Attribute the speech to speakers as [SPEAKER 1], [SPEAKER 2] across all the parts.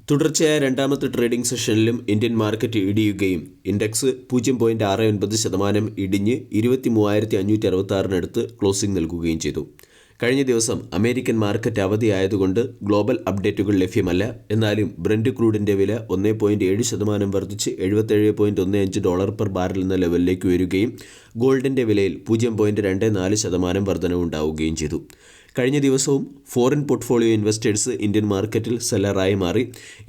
[SPEAKER 1] തുടർച്ചയായ രണ്ടാമത്തെ trading സെഷനിലും Indian market ഇടിയുകയും index 0.69% ഇടിഞ്ഞ് 23,566 ക്ലോസിംഗ് നൽകുകയും ചെയ്തു. കഴിഞ്ഞ ദിവസം അമേരിക്കൻ മാർക്കറ്റ് അവധിയായതുകൊണ്ട് ഗ്ലോബൽ അപ്ഡേറ്റുകൾ ലഭ്യമല്ല. എന്നാലും ബ്രന്റ് ക്രൂഡിൻ്റെ വില 1.7% വർദ്ധിച്ച് $77.15 പെർ ബാരൽ എന്ന ലെവലിലേക്ക് ഉയരുകയും ഗോൾഡിൻ്റെ വിലയിൽ 0.24% വർധനവുണ്ടാവുകയും ചെയ്തു. കഴിഞ്ഞ ദിവസവും ഫോറിൻ പോർട്ട്ഫോളിയോ ഇൻവെസ്റ്റേഴ്സ് ഇന്ത്യൻ മാർക്കറ്റിൽ സെല്ലറായി മാറി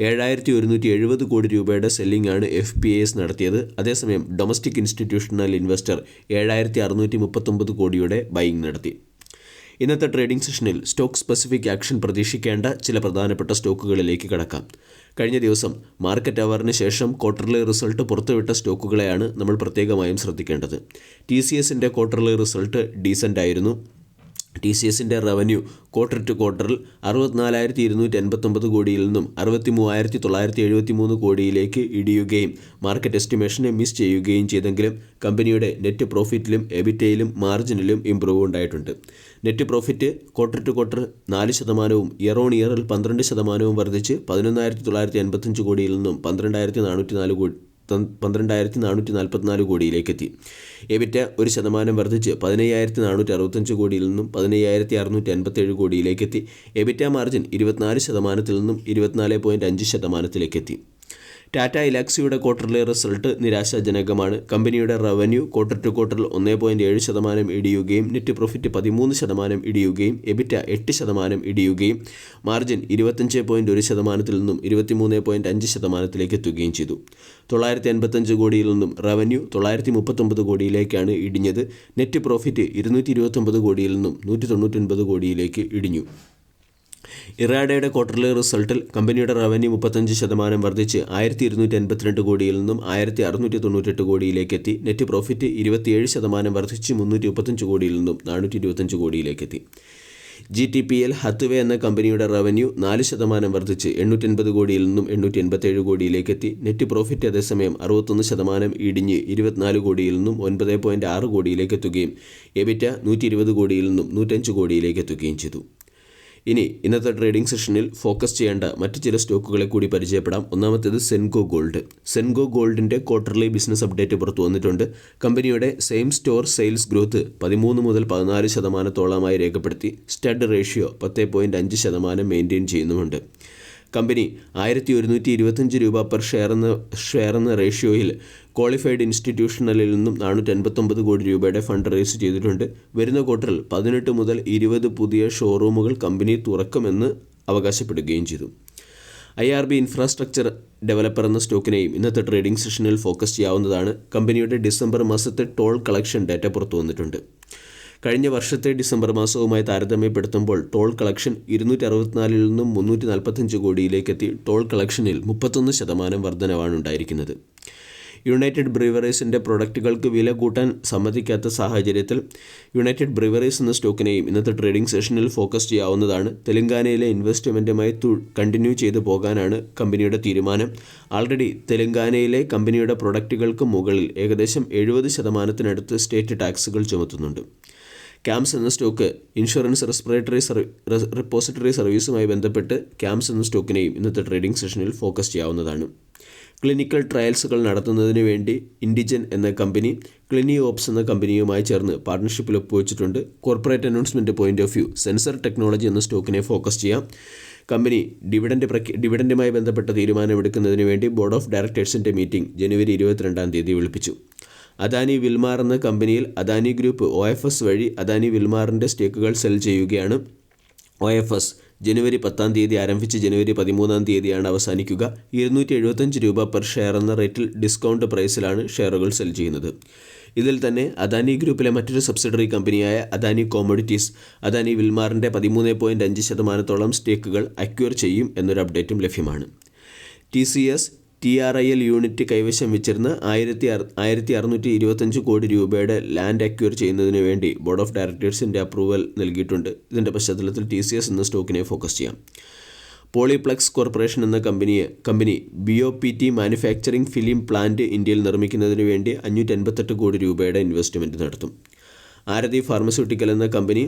[SPEAKER 1] 7,170 കോടി രൂപയുടെ സെല്ലിംഗ് ആണ് FPIs നടത്തിയത്. അതേസമയം ഡൊമസ്റ്റിക് ഇൻസ്റ്റിറ്റ്യൂഷണൽ ഇൻവെസ്റ്റർ 7,639 കോടിയുടെ ബൈയിങ് നടത്തി. ഇന്നത്തെ ട്രേഡിംഗ് സെഷനിൽ സ്റ്റോക്ക് സ്പെസിഫിക് ആക്ഷൻ പ്രതീക്ഷിക്കേണ്ട ചില പ്രധാനപ്പെട്ട സ്റ്റോക്കുകളിലേക്ക് കടക്കാം. കഴിഞ്ഞ ദിവസം മാർക്കറ്റ് അവറിന് ശേഷം ക്വാർട്ടർലി റിസൾട്ട് പുറത്തുവിട്ട സ്റ്റോക്കുകളെയാണ് നമ്മൾ പ്രത്യേകമായും ശ്രദ്ധിക്കേണ്ടത്. TCSൻ്റെ ക്വാർട്ടർലി റിസൾട്ട് ഡീസൻ്റ് ആയിരുന്നു. TCSൻ്റെ റവന്യൂ ക്വാർട്ടർ ടു ക്വാർട്ടറിൽ 64,289 കോടിയിൽ നിന്നും 63,973 കോടിയിലേക്ക് ഇടിയുകയും മാർക്കറ്റ് എസ്റ്റിമേഷനെ മിസ് ചെയ്യുകയും ചെയ്തെങ്കിലും കമ്പനിയുടെ നെറ്റ് പ്രോഫിറ്റിലും എബിറ്റയിലും മാർജിനിലും ഇംപ്രൂവ് ഉണ്ടായിട്ടുണ്ട്. Net profit quarter to quarter 4%, year on ഇയറിൽ 12% വർദ്ധിച്ച് 11,985 കോടിയിൽ നിന്നും 12,444 കോടിയിലേക്കെത്തി. എബിറ്റ 1% വർദ്ധിച്ച് 15,465 കോടിയിൽ നിന്നും 15,657 കോടിയിലേക്കെത്തി. എബിറ്റ മാർജിൻ 24% നിന്നും 24.5%ലേക്കെത്തി. ടാറ്റ ഇലാക്സിയുടെ ക്വാർട്ടർലി റിസൾട്ട് നിരാശാജനകമാണ്. കമ്പനിയുടെ റവന്യൂ ക്വാർട്ടർ ടു ക്വാർട്ടറിൽ 1.7% ഇടിയുകയും നെറ്റ് പ്രോഫിറ്റ് 13% ഇടിയുകയും എബിറ്റ 8% ഇടിയുകയും മാർജിൻ 25.1% നിന്നും 23.5%ലേക്ക് എത്തുകയും ചെയ്തു. 985 കോടിയിൽ നിന്നും റവന്യൂ 939 കോടിയിലേക്കാണ് ഇടിഞ്ഞത്. നെറ്റ് പ്രോഫിറ്റ് 229 കോടിയിൽ നിന്നും 199 കോടിയിലേക്ക് ഇടിഞ്ഞു. ഇറാഡയുടെ ക്വാർട്ടർലി റിസൾട്ടിൽ കമ്പനിയുടെ റവന്യൂ 35% വർദ്ധിച്ച് 1,282 കോടിയിൽ നിന്നും 1,698 കോടിയിലേക്കെത്തി. നെറ്റ് പ്രോഫിറ്റ് 27% വർദ്ധിച്ച് 335 കോടിയിൽ നിന്നും 425 കോടിയിലേക്കെത്തി. GTPL ഹത്വേ എന്ന കമ്പനിയുടെ റവന്യൂ 4% വർദ്ധിച്ച് 880 കോടിയിൽ നിന്നും 887 കോടിയിലേക്കെത്തി. നെറ്റ് പ്രോഫിറ്റ് അതേസമയം 61% ഇടിഞ്ഞ് 24 കോടിയിൽ നിന്നും 9.6 കോടിയിലേക്ക് എത്തുകയും എബിറ്റ 120 കോടിയിൽ നിന്നും 105 കോടിയിലേക്ക് എത്തുകയും ചെയ്തു. ഇനി ഇന്നത്തെ ട്രേഡിംഗ് സെഷനിൽ ഫോക്കസ് ചെയ്യേണ്ട മറ്റ് ചില സ്റ്റോക്കുകളെ കൂടി പരിചയപ്പെടാം. ഒന്നാമത്തേത് സെൻഗോ ഗോൾഡ്. സെൻഗോ ഗോൾഡിൻ്റെ ക്വാർട്ടർലി ബിസിനസ് അപ്ഡേറ്റ് പുറത്തു വന്നിട്ടുണ്ട്. കമ്പനിയുടെ സെയിം സ്റ്റോർ സെയിൽസ് ഗ്രോത്ത് 13 മുതൽ 14% രേഖപ്പെടുത്തി. സ്റ്റഡ് റേഷ്യോ 10.5% മെയിൻറ്റെയിൻ ചെയ്യുന്നുമുണ്ട്. കമ്പനി 1,125 രൂപ പെർ ഷെയർ എന്ന റേഷ്യോയിൽ ക്വാളിഫൈഡ് ഇൻസ്റ്റിറ്റ്യൂഷണലിൽ നിന്നും 489 കോടി രൂപയുടെ ഫണ്ട് റേസ് ചെയ്തിട്ടുണ്ട്. വരുന്ന ക്വാർട്ടറിൽ 18 മുതൽ 20 പുതിയ ഷോറൂമുകൾ കമ്പനി തുറക്കുമെന്ന് അവകാശപ്പെടുകയും ചെയ്തു. IRB ഇൻഫ്രാസ്ട്രക്ചർ ഡെവലപ്പർ എന്ന സ്റ്റോക്കിനെയും ഇന്നത്തെ ട്രേഡിംഗ് സെഷനിൽ ഫോക്കസ് ചെയ്യാവുന്നതാണ്. കമ്പനിയുടെ ഡിസംബർ മാസത്തെ ടോൾ കളക്ഷൻ ഡാറ്റ പുറത്തു വന്നിട്ടുണ്ട്. കഴിഞ്ഞ വർഷത്തെ ഡിസംബർ മാസവുമായി താരതമ്യപ്പെടുത്തുമ്പോൾ ടോൾ കളക്ഷൻ 264 നിന്നും 345 കോടിയിലേക്കെത്തി. ടോൾ കളക്ഷനിൽ 31% വർധനവാണ് ഉണ്ടായിരിക്കുന്നത്. യുണൈറ്റഡ് ബ്രീവറീസിൻ്റെ പ്രൊഡക്റ്റുകൾക്ക് വില കൂട്ടാൻ സമ്മതിക്കാത്ത സാഹചര്യത്തിൽ യുണൈറ്റഡ് ബ്രീവറീസ് എന്ന സ്റ്റോക്കിനെയും ഇന്നത്തെ ട്രേഡിംഗ് സെഷനിൽ ഫോക്കസ് ചെയ്യാവുന്നതാണ്. തെലങ്കാനയിലെ ഇൻവെസ്റ്റ്മെൻറ്റുമായി കണ്ടിന്യൂ ചെയ്തു പോകാനാണ് കമ്പനിയുടെ തീരുമാനം. ആൾറെഡി തെലങ്കാനയിലെ കമ്പനിയുടെ പ്രൊഡക്റ്റുകൾക്ക് മുകളിൽ ഏകദേശം 70% സ്റ്റേറ്റ് ടാക്സുകൾ ചുമത്തുന്നുണ്ട്. ക്യാംസ് എന്ന സ്റ്റോക്ക് ഇൻഷുറൻസ് റിപ്പോസിറ്ററി സർവീസുമായി ബന്ധപ്പെട്ട് ക്യാംസ് എന്ന സ്റ്റോക്കിനെയും ഇന്നത്തെ ട്രേഡിംഗ് സെഷനിൽ ഫോക്കസ് ചെയ്യാവുന്നതാണ്. ക്ലിനിക്കൽ ട്രയൽസുകൾ നടത്തുന്നതിന് വേണ്ടി ഇൻഡിജൻ എന്ന കമ്പനി ക്ലിനി ഓപ്സ് എന്ന കമ്പനിയുമായി ചേർന്ന് പാർട്ണർഷിപ്പിൽ ഒപ്പുവെച്ചിട്ടുണ്ട്. Corporate announcement point of view sensor technology എന്ന സ്റ്റോക്കിനെ ഫോക്കസ് ചെയ്യാം. കമ്പനി ഡിവിഡൻറ്റുമായി ബന്ധപ്പെട്ട തീരുമാനമെടുക്കുന്നതിന് വേണ്ടി ബോർഡ് ഓഫ് ഡയറക്ടേഴ്സിൻ്റെ മീറ്റിംഗ് ജനുവരി 22 വിളിപ്പിച്ചു. അദാനി വിൽമാർ എന്ന കമ്പനിയിൽ അദാനി ഗ്രൂപ്പ് OFS വഴി അദാനി വിൽമാറിൻ്റെ സ്റ്റേക്കുകൾ സെൽ ചെയ്യുകയാണ്. OFS ജനുവരി 10 ആരംഭിച്ച് ജനുവരി 13 അവസാനിക്കുക. 275 രൂപ പെർ ഷെയർ എന്ന റേറ്റിൽ ഡിസ്കൗണ്ട് പ്രൈസിലാണ് ഷെയറുകൾ സെൽ ചെയ്യുന്നത്. ഇതിൽ തന്നെ അദാനി ഗ്രൂപ്പിലെ മറ്റൊരു സബ്സിഡറി കമ്പനിയായ അദാനി കോമോഡിറ്റീസ് അദാനി വിൽമാറിൻ്റെ 13.5% സ്റ്റേക്കുകൾ അക്വയർ ചെയ്യും എന്നൊരു അപ്ഡേറ്റും ലഭ്യമാണ്. TCS TRIL യൂണിറ്റ് കൈവശം വെച്ചിരുന്ന 1,625 കോടി രൂപയുടെ ലാൻഡ് അക്വയർ ചെയ്യുന്നതിന് വേണ്ടി ബോർഡ് ഓഫ് ഡയറക്ടേഴ്സിൻ്റെ അപ്രൂവൽ നൽകിയിട്ടുണ്ട്. ഇതിൻ്റെ പശ്ചാത്തലത്തിൽ TCS എന്ന സ്റ്റോക്കിനെ ഫോക്കസ് ചെയ്യാം. പോളിപ്ലക്സ് കോർപ്പറേഷൻ എന്ന company BOPT manufacturing film plant ഇന്ത്യയിൽ നിർമ്മിക്കുന്നതിന് വേണ്ടി 588 കോടി രൂപയുടെ ഇൻവെസ്റ്റ്മെൻറ്റ് നടത്തും. ആരതി ഫാർമസ്യൂട്ടിക്കൽ എന്ന കമ്പനി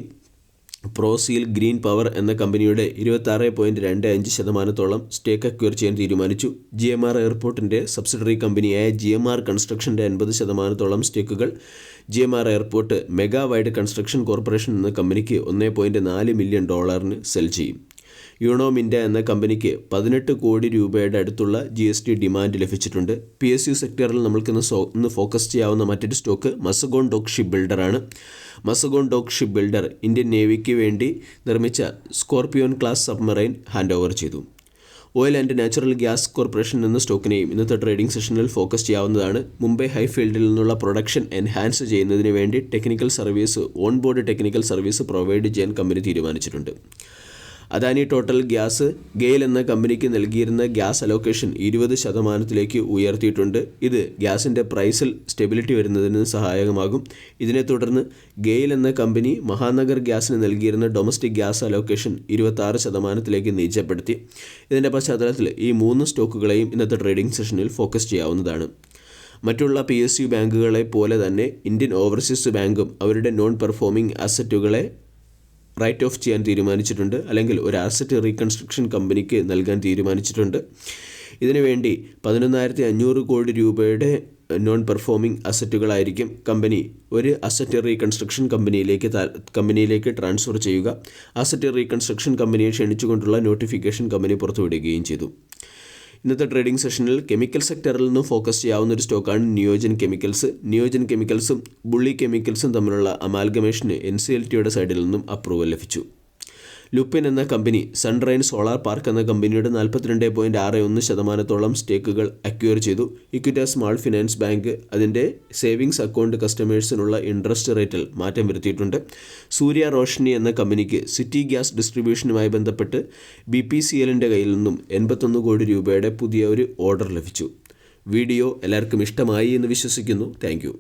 [SPEAKER 1] പ്രോസീൽ ഗ്രീൻ പവർ എന്ന കമ്പനിയുടെ 26.25% സ്റ്റേക്ക് അക്വയർ ചെയ്യാൻ തീരുമാനിച്ചു. GMR എയർപോർട്ടിൻ്റെ സബ്സിഡറി കമ്പനിയായ GMR കൺസ്ട്രക്ഷൻ്റെ 80% സ്റ്റേക്കുകൾ GMR airport mega wide construction corporation എന്ന കമ്പനിക്ക് $1.4 മില്യൺ സെൽ ചെയ്യും. യൂണോ മിൻഡ എന്ന കമ്പനിക്ക് 18 കോടി രൂപയുടെ അടുത്തുള്ള GST ഡിമാൻഡ് ലഭിച്ചിട്ടുണ്ട്. PSU സെക്ടറിൽ നമ്മൾക്കിന്ന് ഫോക്കസ് ചെയ്യാവുന്ന മറ്റൊരു സ്റ്റോക്ക് മസഗോൺ ഡോക്ക് ഷിപ്പ് ബിൽഡറാണ്. Mazagon dock ship builder Indian നേവിക്ക് വേണ്ടി നിർമ്മിച്ച scorpion class submarine hand over ചെയ്തു. Oil and natural gas corporation എന്ന സ്റ്റോക്കിനെയും ഇന്നത്തെ ട്രേഡിംഗ് സെഷനിൽ ഫോക്കസ് ചെയ്യാവുന്നതാണ്. മുംബൈ ഹൈഫീൽഡിൽ നിന്നുള്ള പ്രൊഡക്ഷൻ എൻഹാൻസ് ചെയ്യുന്നതിന് വേണ്ടി on board technical service provide ചെയ്യാൻ കമ്പനി തീരുമാനിച്ചിട്ടുണ്ട്. അദാനി ടോട്ടൽ ഗ്യാസ് ഗെയിൽ എന്ന കമ്പനിക്ക് നൽകിയിരുന്ന ഗ്യാസ് അലോക്കേഷൻ 20% ഉയർത്തിയിട്ടുണ്ട്. ഇത് ഗ്യാസിൻ്റെ പ്രൈസിൽ സ്റ്റെബിലിറ്റി വരുന്നതിന് സഹായകമാകും. ഇതിനെ തുടർന്ന് ഗെയിൽ എന്ന കമ്പനി മഹാനഗർ ഗ്യാസിന് നൽകിയിരുന്ന ഡൊമസ്റ്റിക് ഗ്യാസ് അലോക്കേഷൻ 26% നിജപ്പെടുത്തി. ഇതിൻ്റെ പശ്ചാത്തലത്തിൽ ഈ 3 സ്റ്റോക്കുകളെയും ഇന്നത്തെ ട്രേഡിംഗ് സെഷനിൽ ഫോക്കസ് ചെയ്യാവുന്നതാണ്. മറ്റുള്ള PSU ബാങ്കുകളെ പോലെ തന്നെ ഇന്ത്യൻ ഓവർസീസ് ബാങ്കും അവരുടെ നോൺ പെർഫോമിംഗ് അസറ്റുകളെ റൈറ്റ് ഓഫ് ചെയ്യാൻ തീരുമാനിച്ചിട്ടുണ്ട്, അല്ലെങ്കിൽ ഒരു അസറ്റ് റീകൺസ്ട്രക്ഷൻ കമ്പനിക്ക് നൽകാൻ തീരുമാനിച്ചിട്ടുണ്ട്. ഇതിനുവേണ്ടി 11,500 കോടി രൂപയുടെ നോൺ പെർഫോമിംഗ് അസറ്റുകളായിരിക്കും കമ്പനി ഒരു അസറ്റ് റീകൺസ്ട്രക്ഷൻ കമ്പനിയിലേക്ക് ട്രാൻസ്ഫർ ചെയ്യുക. അസറ്റ് റീകൺസ്ട്രക്ഷൻ കമ്പനിയെ ക്ഷണിച്ചുകൊണ്ടുള്ള നോട്ടിഫിക്കേഷൻ കമ്പനി പുറത്തുവിടുകയും ചെയ്തു. ഇന്നത്തെ ട്രേഡിംഗ് സെഷനിൽ കെമിക്കൽ സെക്ടറിൽ നിന്നും ഫോക്കസ് ചെയ്യാവുന്ന ഒരു സ്റ്റോക്കാണ് നിയോജൻ കെമിക്കൽസ്. നിയോജൻ കെമിക്കൽസും ബുള്ളി കെമിക്കൽസും തമ്മിലുള്ള അമാൽഗമേഷന് NCLTയുടെ സൈഡിൽ നിന്നും അപ്രൂവൽ ലഭിച്ചു. ലുപ്പിൻ എന്ന കമ്പനി സൺറൈൻ സോളാർ പാർക്ക് എന്ന കമ്പനിയുടെ 42.61% സ്റ്റേക്കുകൾ അക്വയർ ചെയ്തു. ഇക്വിറ്റാസ് സ്മാൾ ഫിനാൻസ് ബാങ്ക് അതിൻ്റെ സേവിങ്സ് അക്കൗണ്ട് കസ്റ്റമേഴ്സിനുള്ള ഇൻട്രസ്റ്റ് റേറ്റിൽ മാറ്റം വരുത്തിയിട്ടുണ്ട്. സൂര്യ റോഷ്നി എന്ന കമ്പനിക്ക് സിറ്റി ഗ്യാസ് ഡിസ്ട്രിബ്യൂഷനുമായി ബന്ധപ്പെട്ട് BPCLൻ്റെ കയ്യിൽ നിന്നും 81 കോടി രൂപയുടെ പുതിയ ഒരു ഓർഡർ ലഭിച്ചു. വീഡിയോ എല്ലാവർക്കും ഇഷ്ടമായി എന്ന് വിശ്വസിക്കുന്നു. Thank you.